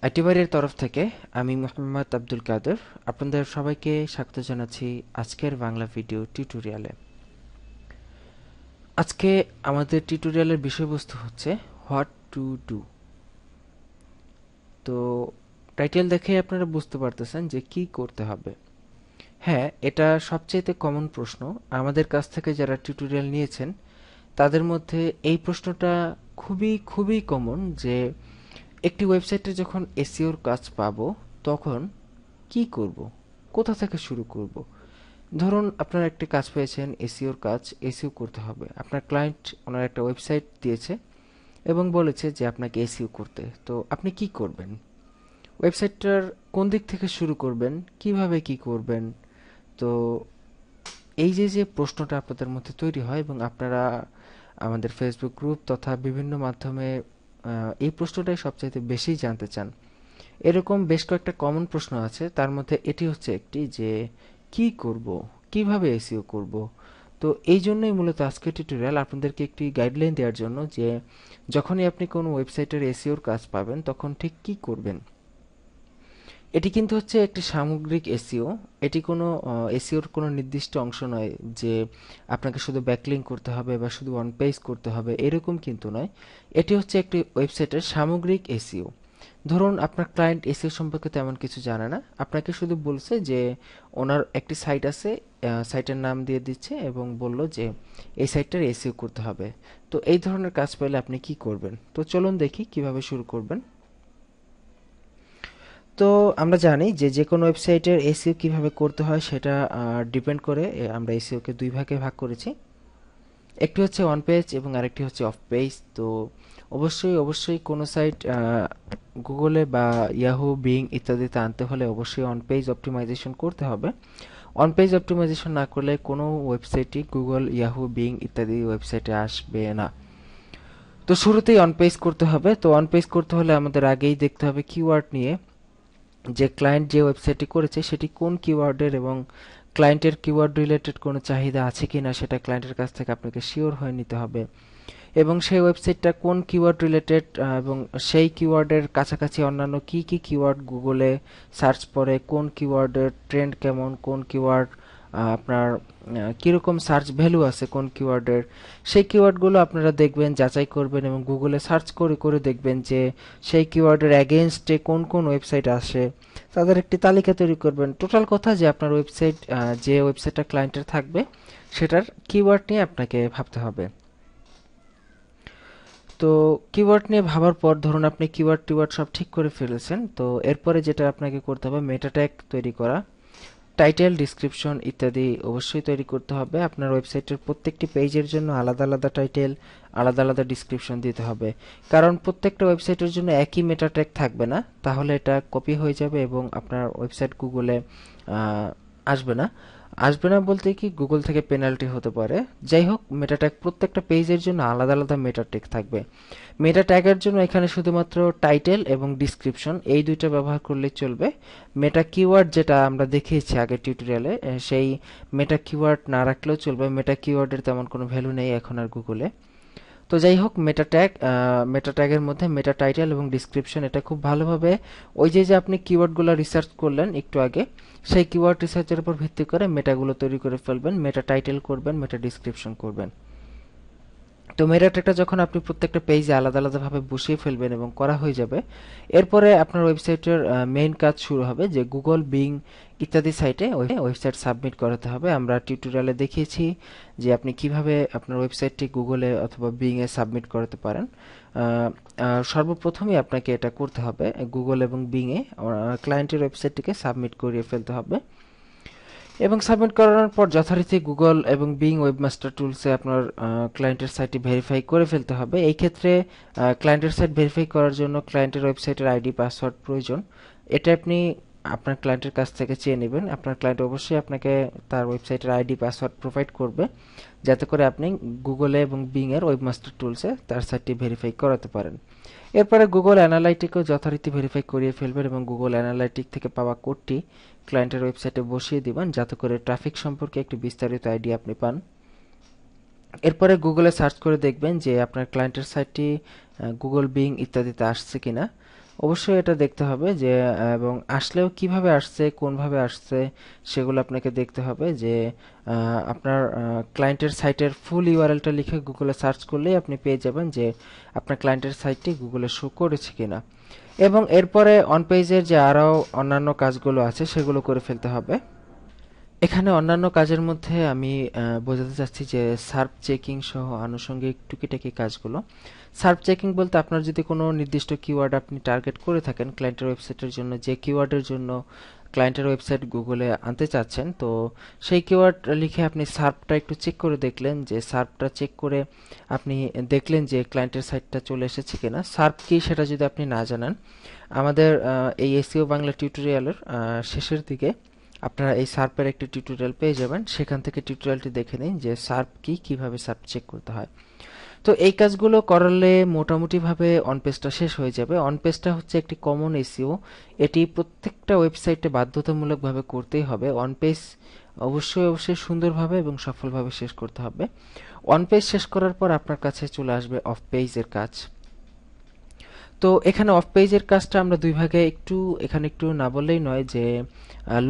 আইটিবারের তরফ থেকে আমি মোহাম্মদ আব্দুল কাদের আপনাদের সবাইকে স্বাগত জানাচ্ছি আজকের বাংলা ভিডিও টিউটোরিয়ালে। আজকে আমাদের টিউটোরিয়ালের বিষয়বস্তু হচ্ছে হোয়াট টু ডু। তো টাইটেল দেখে আপনারা বুঝতে পারতেছেন যে কি করতে হবে। হ্যাঁ, এটা সবচেয়ে কমন প্রশ্ন। আমাদের কাছ থেকে যারা টিউটোরিয়াল নিয়েছেন তাদের মধ্যে এই প্রশ্নটা খুবই খুবই কমন যে একটি ওয়েবসাইটে যখন এসইওর কাজ পাবো তখন কি করব, কোথা থেকে শুরু করব। ধরুন আপনারা একটি কাজ পেয়েছেন, এসইওর কাজ, এসইও করতে হবে। আপনার ক্লায়েন্ট ওনার একটা ওয়েবসাইট দিয়েছে এবং বলেছে যে আপনাকে এসইও করতে। তো আপনি কি করবেন? ওয়েবসাইটটার কোন দিক থেকে শুরু করবেন, কিভাবে কি করবেন? তো এই যে প্রশ্নটা আপনাদের মধ্যে তৈরি হয় এবং আপনারা আমাদের ফেসবুক গ্রুপ তথা বিভিন্ন মাধ্যমে এই প্রশ্নটাই সবচাইতে বেশি জানতে চান। এরকম বেশ কয়েকটা কমন প্রশ্ন আছে, তার মধ্যে এটি হচ্ছে একটি যে কি করব, কিভাবে এসইও করব। তো এই জন্যই মূলত আজকের টিউটোরিয়াল আপনাদেরকে একটি গাইডলাইন দেওয়ার জন্য যে যখনই আপনি কোনো ওয়েবসাইটের এসইওর কাজ পাবেন তখন ঠিক কি করবেন। এটি কিন্তু হচ্ছে একটি সামগ্রিক এসইও। এটি কোনো এসইওর কোনো নির্দিষ্ট অংশ নয় যে আপনাকে শুধু ব্যাকলিঙ্ক করতে হবে বা শুধু ওয়ান পেজ করতে হবে, এরকম কিন্তু নয়। এটি হচ্ছে একটি ওয়েবসাইটের সামগ্রিক এসইও। ধরুন আপনার ক্লায়েন্ট এসইও সম্পর্কে তেমন কিছু জানে না, আপনাকে শুধু বলছে যে ওনার একটি সাইট আছে, সাইটের নাম দিয়ে দিচ্ছে এবং বলল যে এই সাইটটার এসইও করতে হবে। তো এই ধরনের কাজ পেলে আপনি কি করবেন? তো চলুন দেখি কিভাবে শুরু করবেন। তো আমরা জানি যে যে কোনো ওয়েবসাইটের এসইও কিভাবে করতে হয় সেটা ডিপেন্ড করে আমরা এসইওকে দুই ভাগে ভাগ করেছি। একটি হচ্ছে অন পেজ এবং আরেকটি হচ্ছে অফ পেজ। তো অবশ্যই অবশ্যই কোনো সাইট গুগলে বা ইয়াহু, বিং ইত্যাদিতে আনতে হলে অবশ্যই অন পেজ অপটিমাইজেশন করতে হবে। অন পেজ অপটিমাইজেশন না করলে কোনো ওয়েবসাইটই গুগল, ইয়াহু, বিং ইত্যাদি ওয়েবসাইটে আসবে না। তো শুরুতেই অন পেজ করতে হবে। তো অন পেজ করতে হলে আমাদের আগেই দেখতে হবে কিওয়ার্ড নিয়ে, যে ক্লায়েন্ট যে ওয়েবসাইটটি করেছে সেটি কোন কিওয়ার্ডের এবং ক্লায়েন্টের কিওয়ার্ড রিলেটেড কোনো চাহিদা আছে কিনা সেটা ক্লায়েন্টের কাছ থেকে আপনাকে শিওর হয়ে নিতে হবে। এবং সেই ওয়েবসাইটটা কোন কিওয়ার্ড রিলেটেড এবং সেই কিওয়ার্ডের কাছাকাছি অন্যান্য কি কি কিওয়ার্ড গুগলে সার্চ পরে, কোন কিওয়ার্ডের ট্রেন্ড কেমন, কোন কিওয়ার্ড আপনার কীরকম সার্চ ভ্যালু আছে কোন কিওয়ার্ডের, সেই কিওয়ার্ডগুলো আপনারা দেখবেন, যাচাই করবেন এবং গুগলে সার্চ করে করে দেখবেন যে সেই কিওয়ার্ডের অ্যাগেনস্টে কোন কোন ওয়েবসাইট আসে, তাদের একটি তালিকা তৈরি করবেন। টোটাল কথা যে আপনার ওয়েবসাইট, যে ওয়েবসাইটটা ক্লায়েন্টের থাকবে সেটার কিওয়ার্ড নিয়ে আপনাকে ভাবতে হবে। তো কিওয়ার্ড নিয়ে ভাবার পর ধরুন আপনি কিওয়ার্ড টিওয়ার্ড সব ঠিক করে ফেলেছেন, তো এরপরে যেটা আপনাকে করতে হবে মেটা ট্যাগ তৈরি করা, টাইটেল, ডিসক্রিপশন ইত্যাদি অবশ্যই তৈরি করতে হবে। আপনার ওয়েবসাইটের প্রত্যেকটি পেজের জন্য আলাদা আলাদা টাইটেল, আলাদা আলাদা ডিসক্রিপশন দিতে হবে। কারণ প্রত্যেকটা ওয়েবসাইটের জন্য একই মেটা ট্যাগ থাকবে না, তাহলে এটা কপি হয়ে যাবে এবং আপনার ওয়েবসাইট গুগলে আসবে না। আসবে না বলতে কি, গুগল থেকে পেনাল্টি হতে পারে। যাই হোক, মেটা ট্যাগ প্রত্যেকটা পেজের জন্য আলাদা আলাদা মেটা ট্যাগ থাকবে। মেটা ট্যাগের জন্য এখানে শুধুমাত্র টাইটেল এবং ডিসক্রিপশন এই দুইটা ব্যবহার করলেই চলবে। মেটা কিওয়ার্ড যেটা আমরা দেখিয়েছি আগের টিউটোরিয়ালে, সেই মেটা কিওয়ার্ড না রাখলেও চলবে। মেটা কিওয়ার্ডের তেমন কোনো ভ্যালু নেই এখন আর গুগলে। তো যাই হোক, মেটা ট্যাগের মধ্যে মেটা টাইটেল এবং ডিসক্রিপশন এটা খুব ভালোভাবে ওই যে আপনি কিওয়ার্ডগুলো রিসার্চ করলেন একটু আগে, সেই কিওয়ার্ড রিসার্চের উপর ভিত্তি করে মেটাগুলো তৈরি করে ফেলবেন। মেটা টাইটেল করবেন, মেটা ডিসক্রিপশন করবেন। তো মেটা ট্যাগটা যখন আপনি প্রত্যেকটা পেজে আলাদা আলাদাভাবে বসিয়ে ফেলবেন এবং করা হয়ে যাবে, এরপরে আপনার ওয়েবসাইটের মেইন কাজ শুরু হবে যে গুগল, বিং ইত্যাদি সাইটে ওয়েবসাইট সাবমিট করাতে হবে। আমরা টিউটোরিয়ালে দেখিয়েছি যে আপনি কিভাবে আপনার ওয়েবসাইটটি গুগলে অথবা বিং এ সাবমিট করাতে পারেন। সর্বপ্রথমে আপনাকে এটা করতে হবে, গুগল এবং বিং এ ক্লায়েন্টের ওয়েবসাইটটিকে সাবমিট করিয়ে ফেলতে হবে এবং সাবমিট করানোর পর যথারীতি গুগল এবং বিং ওয়েবমাস্টার টুলসে আপনার ক্লায়েন্টের সাইটটি ভেরিফাই করে ফেলতে হবে। এই ক্ষেত্রে ক্লায়েন্টের সাইট ভেরিফাই করার জন্য ক্লায়েন্টের ওয়েবসাইটের আইডি পাসওয়ার্ড প্রয়োজন। এটা আপনি আপনার ক্লায়েন্টের কাছ থেকে চেয়ে নেবেন। আপনার ক্লায়েন্ট অবশ্যই আপনাকে তার ওয়েবসাইটের আইডি পাসওয়ার্ড প্রোভাইড করবে, যাতে করে আপনি গুগলে এবং বিং এর ওয়েবমাস্টার টুলসে তার সাইটটি ভেরিফাই করাতে পারেন। এরপরে গুগল অ্যানালাইটিকও যথারীতি ভেরিফাই করিয়ে ফেলবেন এবং গুগল অ্যানালাইটিক থেকে পাওয়া কোডটি ক্লায়েন্টের ওয়েবসাইটে বসিয়ে দিবেন, যাতে করে ট্রাফিক সম্পর্কে একটি বিস্তারিত আইডিয়া আপনি পান। এরপরে গুগলে সার্চ করে দেখবেন যে আপনার ক্লায়েন্টের সাইটটি গুগল, বিং ইত্যাদিতে আসছে কিনা। অবশ্যই এটা দেখতে হবে যে এবং আসলেও কিভাবে আসছে, কোনভাবে আসছে, সেগুলো আপনাকে দেখতে হবে যে আপনার ক্লায়েন্টের সাইটের ফুল ইউআরএলটা লিখে গুগলে সার্চ করলেই আপনি পেয়ে যাবেন যে আপনার ক্লায়েন্টের সাইটটি গুগলে শো করেছে কিনা। এবং এরপরে অন পেজের যে আরও অন্যান্য কাজগুলো আছে সেগুলো করে ফেলতে হবে। এখানে অন্যান্য কাজের মধ্যে আমি বোঝাতে চাচ্ছি যে সার্ভ চেকিং সহ আনুষঙ্গিক টুকিটাকি কাজগুলো। সার্ভ চেকিং বলতে আপনার যদি কোনো নির্দিষ্ট কিওয়ার্ড আপনি টার্গেট করে থাকেন ক্লায়েন্টের ওয়েবসাইটের জন্য, যে কিওয়ার্ডের জন্য ক্লায়েন্টের ওয়েবসাইট গুগলে আনতে চাচ্ছেন, তো সেই কিওয়ার্ড লিখে আপনি সার্ভটা একটু চেক করে দেখলেন, যে সার্ভটা চেক করে আপনি দেখলেন যে ক্লায়েন্টের সাইটটা চলে এসেছে কিনা। সার্ভ কি সেটা যদি আপনি না জানেন, আমাদের এই এসইও বাংলা টিউটোরিয়ালের শেষের দিকে আপনারা এই সার্পের একটি টিউটোরিয়াল পেয়ে যাবেন, সেখান থেকে টিউটোরিয়ালটি দেখে নিন যে সার্প কি, কিভাবে সার্প চেক করতে হয়। তো এই কাজগুলো করলে মোটামুটিভাবে অন পেজটা শেষ হয়ে যাবে। অন পেজটা হচ্ছে একটি কমন এসইও, এটি প্রত্যেকটা ওয়েবসাইটে বাধ্যতামূলকভাবে করতেই হবে। অন পেজ অবশ্যই অবশ্যই সুন্দরভাবে এবং সফলভাবে শেষ করতে হবে। অন পেজ শেষ করার পর আপনার কাছে চলে আসবে অফ পেজের কাজ। তো এখানে অফ পেজের কাজটা আমরা দুই ভাগে এখানে একটু না বললেই নয় যে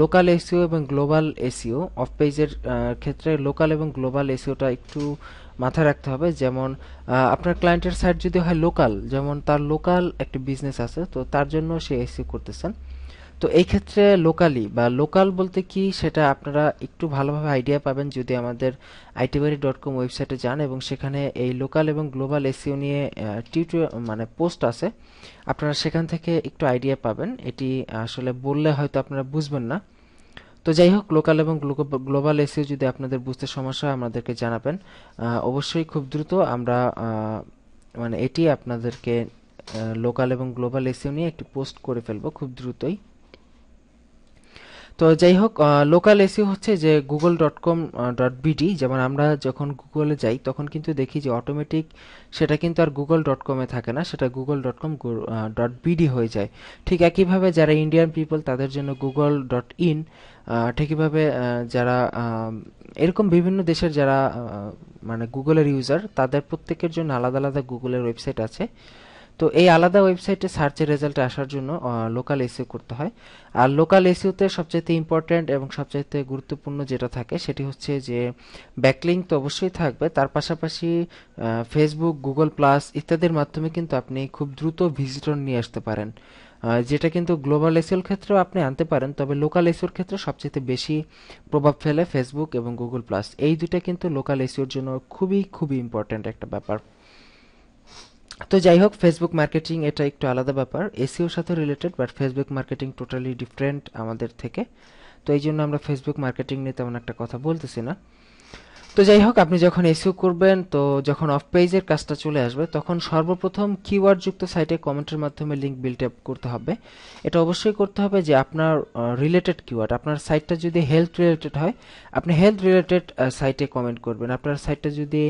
লোকাল এসইও এবং গ্লোবাল এসইও। অফ পেজের ক্ষেত্রে লোকাল এবং গ্লোবাল এসইওটা একটু মাথায় রাখতে হবে। যেমন আপনার ক্লায়েন্টের সাইট যদি হয় লোকাল, যেমন তার লোকাল একটি বিজনেস আছে, তো তার জন্য সে এসইও করতেছেন, তো এই ক্ষেত্রে লোকালি বা লোকাল বলতে কি সেটা আপনারা একটু ভালোভাবে আইডিয়া পাবেন যদি আমাদের itbari.com ওয়েবসাইটে যান, এবং সেখানে এই লোকাল এবং গ্লোবাল এসইও নিয়ে টিউটোরিয়াল মানে পোস্ট আছে, আপনারা সেখান থেকে একটু আইডিয়া পাবেন। এটি আসলে বললে হয়তো আপনারা বুঝবেন না। তো যাই হোক, লোকাল এবং গ্লোবাল এসইও যদি আপনাদের বুঝতে সমস্যা হয় আমাদেরকে জানাবেন। অবশ্যই খুব দ্রুত আমরা মানে এটি আপনাদেরকে লোকাল এবং গ্লোবাল এসইও নিয়ে একটি পোস্ট করে ফেলবো খুব দ্রুতই। তো যাই হোক, লোকাল এসইও হচ্ছে যে google.com.bd, যেমন আমরা যখন গুগলে যাই তখন কিন্তু দেখি যে অটোমেটিক সেটা কিন্তু আর google.com-এ থাকে না, সেটা google.com.bd হয়ে যায়। ঠিক একইভাবে যারা ইন্ডিয়ান পিপল তাদের জন্য google.in, ঠিকইভাবে যারা এরকম বিভিন্ন দেশের যারা মানে গুগলের ইউজার, তাদের প্রত্যেকের জন্য আলাদা আলাদা গুগলের ওয়েবসাইট আছে। তো এই আলাদা ওয়েবসাইটে সার্চের রেজাল্ট আসার জন্য লোকাল এসইও করতে হয়। আর লোকাল এসইওতে সবচাইতে ইম্পর্ট্যান্ট এবং সবচাইতে গুরুত্বপূর্ণ যেটা থাকে সেটি হচ্ছে যে ব্যাকলিংক তো অবশ্যই থাকবে, তার পাশাপাশি ফেসবুক, গুগল প্লাস ইত্যাদির মাধ্যমে কিন্তু আপনি খুব দ্রুত ভিজিটর নিয়ে আসতে পারেন, যেটা কিন্তু গ্লোবাল এসইওর ক্ষেত্রেও আপনি আনতে পারেন, তবে লোকাল এসইওর ক্ষেত্রে সবচেয়ে বেশি প্রভাব ফেলে ফেসবুক এবং গুগল প্লাস। এই দুইটা কিন্তু লোকাল এসইওর জন্য খুবই খুবই ইম্পর্ট্যান্ট একটা ব্যাপার। তো যাই হোক, ফেসবুক মার্কেটিং এটা একটু আলাদা ব্যাপার, এসইওর সাথে related, but Facebook marketing totally different আমাদের থেকে। তো এই জন্য আমরা ফেসবুক মার্কেটিং নিয়ে তেমন একটা কথা বলতেছি না। তো যাই হোক, আপনি যখন এসইও করবেন, তো যখন অফ পেজের কাজটা চলে আসবে তখন সর্বপ্রথম কিওয়ার্ড যুক্ত সাইটে কমেন্টের মাধ্যমে লিঙ্ক বিল্ড আপ করতে হবে। এটা অবশ্যই করতে হবে যে আপনার রিলেটেড কিওয়ার্ড, আপনার সাইটটা যদি হেলথ রিলেটেড হয় আপনি হেলথ রিলেটেড সাইটে কমেন্ট করবেন। আপনার সাইটটা যদি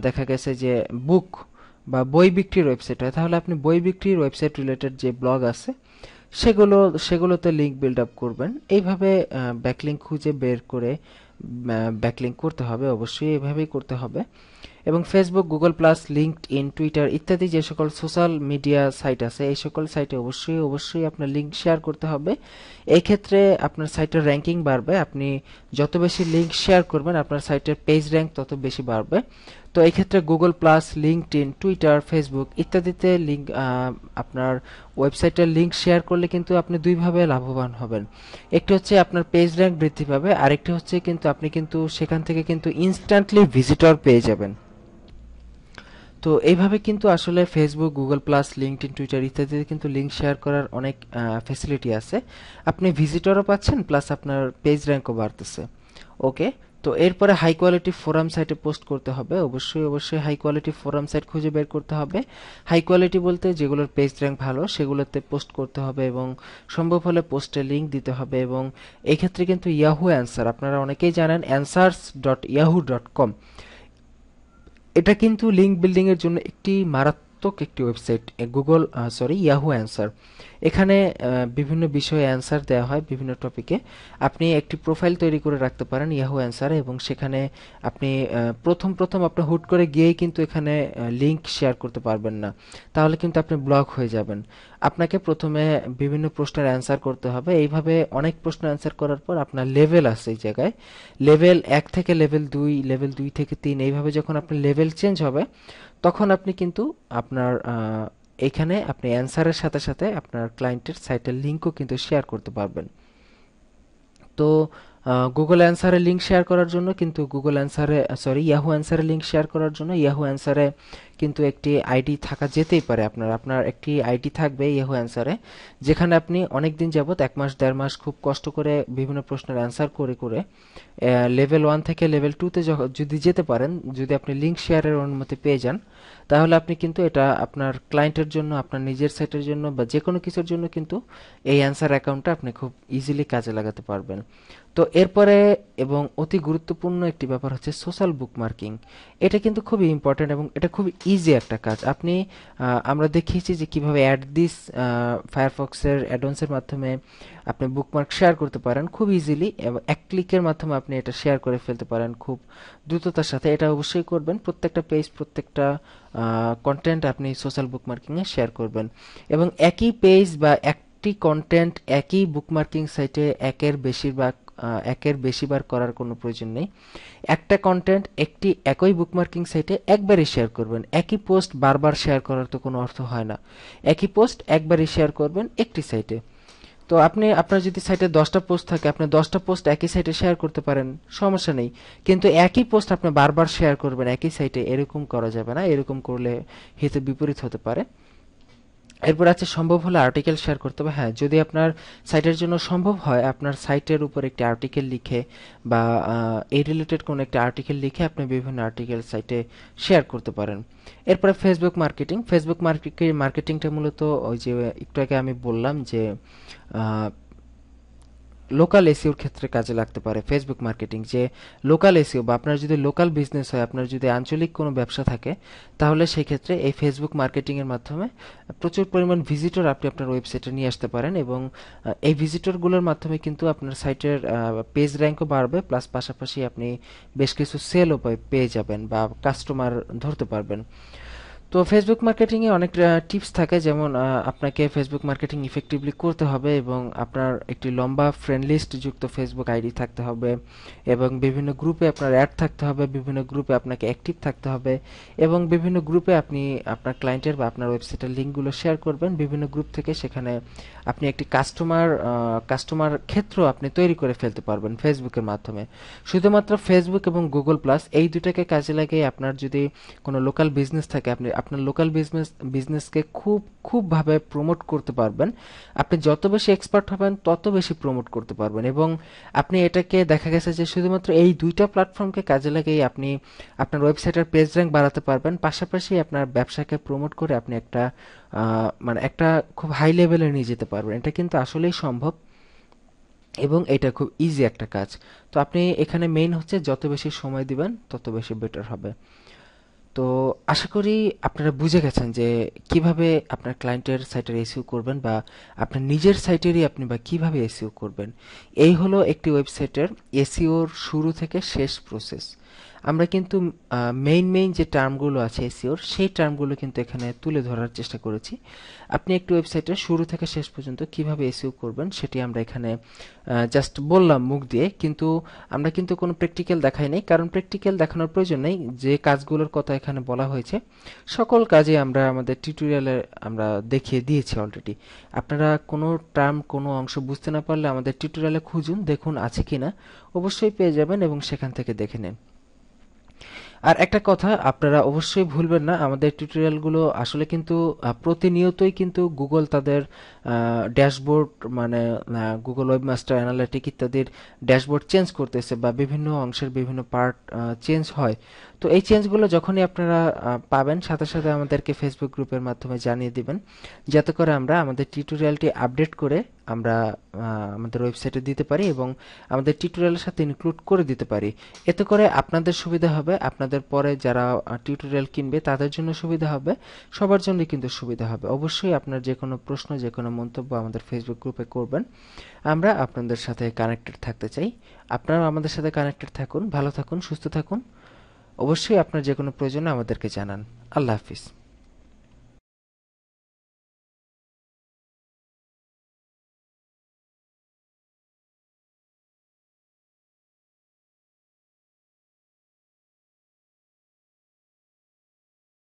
দেখা গেছে যে বুক বা বই বিক্রির ওয়েবসাইট হয়, তাহলে আপনি বই বিক্রির ওয়েবসাইট রিলেটেড যে ব্লগ আছে সেগুলো সেগুলোতে লিঙ্ক বিল্ড আপ করবেন। এইভাবে ব্যাকলিঙ্ক খুঁজে বের করে ব্যাকলিঙ্ক করতে হবে, অবশ্যই এভাবেই করতে হবে। এবং Facebook, Google plus, LinkedIn, Twitter ইত্যাদি যে সকল সোশ্যাল মিডিয়া সাইট আছে এই সকল সাইটে অবশ্যই অবশ্যই আপনার লিঙ্ক শেয়ার করতে হবে। এই ক্ষেত্রে আপনার সাইটের র্যাঙ্কিং বাড়বে, আপনি যত বেশি লিঙ্ক শেয়ার করবেন আপনার সাইটের পেজ র্যাঙ্ক তত বেশি বাড়বে। তো এই ক্ষেত্রে Google plus, LinkedIn, Twitter, Facebook ইত্যাদিতে লিঙ্ক আপনার ওয়েবসাইটের লিঙ্ক শেয়ার করলে কিন্তু আপনি দুইভাবে লাভবান হবেন। একটি হচ্ছে আপনার পেজ র্যাঙ্ক বৃদ্ধি পাবে, আরেকটি হচ্ছে কিন্তু আপনি কিন্তু সেখান থেকে কিন্তু ইনস্ট্যান্টলি ভিজিটর পেয়ে যাবেন। তো এইভাবে কিন্তু আসলে Facebook, Google plus, LinkedIn, Twitter ইত্যাদিতে কিন্তু লিঙ্ক শেয়ার করার অনেক ফ্যাসিলিটি আছে। আপনি ভিজিটরও পাচ্ছেন প্লাস আপনার পেজ র্যাঙ্কও বাড়তেছে। ওকে, তো এরপরে হাই কোয়ালিটি ফোরাম সাইটে পোস্ট করতে হবে। অবশ্যই অবশ্যই হাই কোয়ালিটি ফোরাম সাইট খুঁজে বের করতে হবে। হাই কোয়ালিটি বলতে যেগুলোর পেজ র্যাঙ্ক ভালো সেগুলোতে পোস্ট করতে হবে এবং সম্ভব হলে পোস্টে লিঙ্ক দিতে হবে। এবং এই ক্ষেত্রে কিন্তু ইয়াহু অ্যান্সার, আপনারা অনেকেই জানেন answers.yahoo.com, এটা কিন্তু লিঙ্ক বিল্ডিং এর জন্য একটি মারাত্মক একটি ওয়েবসাইট গুগল ইয়াহু অ্যান্সার। এখানে বিভিন্ন বিষয়ে অ্যান্সার দেওয়া হয় বিভিন্ন টপিকে। আপনি একটি প্রোফাইল তৈরি করে রাখতে পারেন ইয়াহু অ্যান্সারে, এবং সেখানে আপনি প্রথম প্রথম আপনি হুট করে গিয়েই কিন্তু এখানে লিংক শেয়ার করতে পারবেন না, তাহলে কিন্তু আপনি ব্লক হয়ে যাবেন। আপনাকে প্রথমে বিভিন্ন প্রশ্নের অ্যান্সার করতে হবে। এইভাবে অনেক প্রশ্ন অ্যান্সার করার পর আপনার লেভেল আছে এই জায়গায়, লেভেল 1 থেকে লেভেল 2, লেভেল 2 থেকে 3, এইভাবে যখন আপনার লেভেল চেঞ্জ হবে তখন আপনি কিন্তু আপনার এইখানে আপনি অ্যান্সারের সাথে সাথে আপনার ক্লায়েন্টের সাইটের লিঙ্কও কিন্তু শেয়ার করতে পারবেন। তো গুগল অ্যান্সারে লিঙ্ক শেয়ার করার জন্য কিন্তু গুগল অ্যান্সারে ইয়াহু অ্যান্সারে লিঙ্ক শেয়ার করার জন্য ইয়াহু অ্যান্সারে কিন্তু একটি আইডি থাকা যেতেই পারে। আপনার আপনার একটি আইডি থাকবে ইয়াহু অ্যান্সারে, যেখানে আপনি অনেক দিন যাবত 1 মাস 1.5 মাস খুব কষ্ট করে বিভিন্ন প্রশ্নের অ্যান্সার করে করে লেভেল 1 থেকে লেভেল 2-তে যদি যেতে পারেন, যদি আপনি লিঙ্ক শেয়ারের অনুমতি পেয়ে যান, তাহলে আপনি কিন্তু এটা আপনার ক্লায়েন্টের জন্য, আপনার নিজের সাইটের জন্য বা যে কোনো কিছুর জন্য কিন্তু এই অ্যান্সার অ্যাকাউন্টটা আপনি খুব ইজিলি কাজে লাগাতে পারবেন। তো এরপরে এবং অতি গুরুত্বপূর্ণ একটি ব্যাপার হচ্ছে সোশ্যাল বুকমার্কিং। এটা কিন্তু খুবই ইম্পর্টেন্ট এবং এটা খুবই ইজি একটা কাজ। আপনি আমরা দেখিয়েছি যে কিভাবে অ্যাড দিস ফায়ারফক্সের অ্যাডভান্সের মাধ্যমে আপনি বুকমার্ক শেয়ার করতে পারেন খুব ইজিলি, এবং এক ক্লিকের মাধ্যমে আপনি এটা শেয়ার করে ফেলতে পারেন খুব দ্রুততার সাথে। এটা অবশ্যই করবেন, প্রত্যেকটা পেজ, প্রত্যেকটা কন্টেন্ট আপনি সোশ্যাল বুকমার্কিংয়ে শেয়ার করবেন। এবং একই পেজ বা একটি কন্টেন্ট একই বুকমার্কিং সাইটে একের বেশিবার করার কোনো প্রয়োজন নেই। একটা কন্টেন্ট একই বুকমার্কিং সাইটে একবারই শেয়ার করবেন। একই পোস্ট বারবার শেয়ার করার তো কোনো অর্থ হয় না। একই পোস্ট একবারই শেয়ার করবেন একটি সাইটে। তো আপনার যদি সাইটে 10টা পোস্ট থাকে, আপনি 10টা পোস্ট একই সাইটে শেয়ার করতে পারেন, সমস্যা নেই। কিন্তু একই পোস্ট আপনি বারবার শেয়ার করবেন একই সাইটে, এরকম করা যাবে না। এরকম করলে হিতে বিপরীত হতে পারে। এরপর আছে সম্ভব হলে আর্টিকেল শেয়ার করতে হবে। হ্যাঁ, যদি আপনার সাইটের জন্য সম্ভব হয়, আপনার সাইটের উপর একটি আর্টিকেল লিখে বা এই রিলেটেড কোনো একটা আর্টিকেল লিখে আপনি বিভিন্ন আর্টিকেল সাইটে শেয়ার করতে পারেন। এরপরে ফেসবুক মার্কেটিং। ফেসবুক মার্কেটিংটা মূলত ওই যে একটু আগে আমি বললাম যে লোকাল এসইওর ক্ষেত্রে কাজে লাগতে পারে ফেসবুক মার্কেটিং। যে লোকাল এসইও বা আপনার যদি লোকাল বিজনেস হয়, আপনার যদি আঞ্চলিক কোনো ব্যবসা থাকে, তাহলে সেই ক্ষেত্রে এই ফেসবুক মার্কেটিং এর মাধ্যমে প্রচুর পরিমাণ ভিজিটর আপনি আপনার ওয়েবসাইটে নিয়ে আসতে পারেন, এবং এই ভিজিটরগুলোর মাধ্যমে কিন্তু আপনার সাইটের পেজ র্যাঙ্কও বাড়বে, প্লাস পাশাপাশি আপনি বেশ কিছু সেলও পেয়ে যাবেন বা কাস্টমার ধরতে পারবেন। তো ফেসবুক মার্কেটিং এ অনেক টিপস থাকে, যেমন আপনাকে ফেসবুক মার্কেটিং ইফেক্টিভলি করতে হবে এবং আপনার একটি লম্বা ফ্রেন্ড লিস্ট যুক্ত ফেসবুক আইডি থাকতে হবে, এবং বিভিন্ন গ্রুপে আপনার অ্যাড থাকতে হবে, বিভিন্ন গ্রুপে আপনাকে অ্যাক্টিভ থাকতে হবে, এবং বিভিন্ন গ্রুপে আপনি আপনার ক্লায়েন্টের বা আপনার ওয়েবসাইটের লিঙ্কগুলো শেয়ার করবেন। বিভিন্ন গ্রুপ থেকে সেখানে আপনি একটি কাস্টমার ক্ষেত্র আপনি তৈরি করে ফেলতে পারবেন ফেসবুকের মাধ্যমে। শুধুমাত্র ফেসবুক এবং গুগল প্লাস এই দুটাকে কাজে লাগিয়ে আপনার যদি কোনো লোকাল বিজনেস থাকে, আপনি আপনার লোকাল বিজনেসকে খুব খুব ভাবে প্রমোট করতে পারবেন। আপনি যত বেশি এক্সপার্ট হবেন তত বেশি প্রমোট করতে পারবেন, এবং আপনি এটাকে দেখা গেছে যে শুধুমাত্র এই দুইটা প্ল্যাটফর্মকে কাজে লাগিয়ে আপনি আপনার ওয়েবসাইটের পেজ র্যাঙ্ক বাড়াতে পারবেন, পাশাপাশি আপনার ব্যবসাকে প্রমোট করে আপনি একটা মানে একটা খুব হাই লেভেলে নিয়ে যেতে পারবেন। এটা কিন্তু আসলেই সম্ভব এবং এটা খুব ইজি একটা কাজ। তো আপনি এখানে মেইন হচ্ছে যত বেশি সময় দিবেন তত বেশি বেটার হবে। তো আশা করি আপনারা বুঝে গেছেন যে কিভাবে আপনার ক্লায়েন্টের সাইটের এসইও করবেন, বা আপনার নিজের সাইটেরই আপনি বা কিভাবে এসইও করবেন। এই হলো একটি ওয়েবসাইটের এসইওর শুরু থেকে শেষ প্রসেস। আমরা কিন্তু মেইন যে টার্মগুলো আছে এসইওর, সেই টার্মগুলো কিন্তু এখানে তুলে ধরার চেষ্টা করেছি। আপনি একটি ওয়েবসাইটের শুরু থেকে শেষ পর্যন্ত কিভাবে এসইও করবেন সেটি আমরা এখানে জাস্ট বললাম মুখ দিয়ে, কিন্তু আমরা কিন্তু কোনো প্র্যাকটিক্যাল দেখাই নাই, কারণ প্র্যাকটিক্যাল দেখানোর প্রয়োজন নেই। যে কাজগুলোর কথা এখানে বলা হয়েছে সকল কাজে আমরা আমাদের টিউটোরিয়ালে আমরা দেখিয়ে দিয়েছি অলরেডি। আপনারা কোনো টার্ম, কোনো অংশ বুঝতে না পারলে আমাদের টিউটোরিয়ালে খুঁজুন, দেখুন আছে কিনা, অবশ্যই পেয়ে যাবেন এবং সেখান থেকে দেখে নিন। আর একটা কথা আপনারা অবশ্যই ভুলবেন না, আমাদের টিউটোরিয়ালগুলো আসলে কিন্তু প্রতিনিয়তই কিন্তু গুগল তাদের ড্যাশবোর্ড, মানে গুগল ওয়েবমাস্টার অ্যানালিটিক ইত্যাদির ড্যাশবোর্ড চেঞ্জ করতেছে, বা বিভিন্ন অংশের বিভিন্ন পার্ট চেঞ্জ হয়। তো এই চেঞ্জগুলো যখনই আপনারা পাবেন, সাথে সাথে আমাদেরকে ফেসবুক গ্রুপের মাধ্যমে জানিয়ে দিবেন, যাতে করে আমরা আমাদের টিউটোরিয়ালটি আপডেট করে আমরা আমাদের ওয়েবসাইটে দিতে পারি এবং আমাদের টিউটোরিয়ালের সাথে ইনক্লুড করে দিতে পারি। এতে করে আপনাদের সুবিধা হবে, আপনাদের পরে যারা টিউটোরিয়াল কিনবে তাদের জন্য সুবিধা হবে, সবার জন্যই কিন্তু সুবিধা হবে। অবশ্যই আপনার যে কোনো প্রশ্ন, যে কোনো মন্তব্য আমাদের ফেসবুক গ্রুপে করবেন, আমরা আপনাদের সাথে কানেক্টেড থাকতে চাই। আপনারা আমাদের সাথে কানেক্টেড থাকুন, ভালো থাকুন, সুস্থ থাকুন। অবশ্যই আপনার যে কোনো প্রয়োজনে আমাদেরকে জানান। আল্লাহ হাফিজ।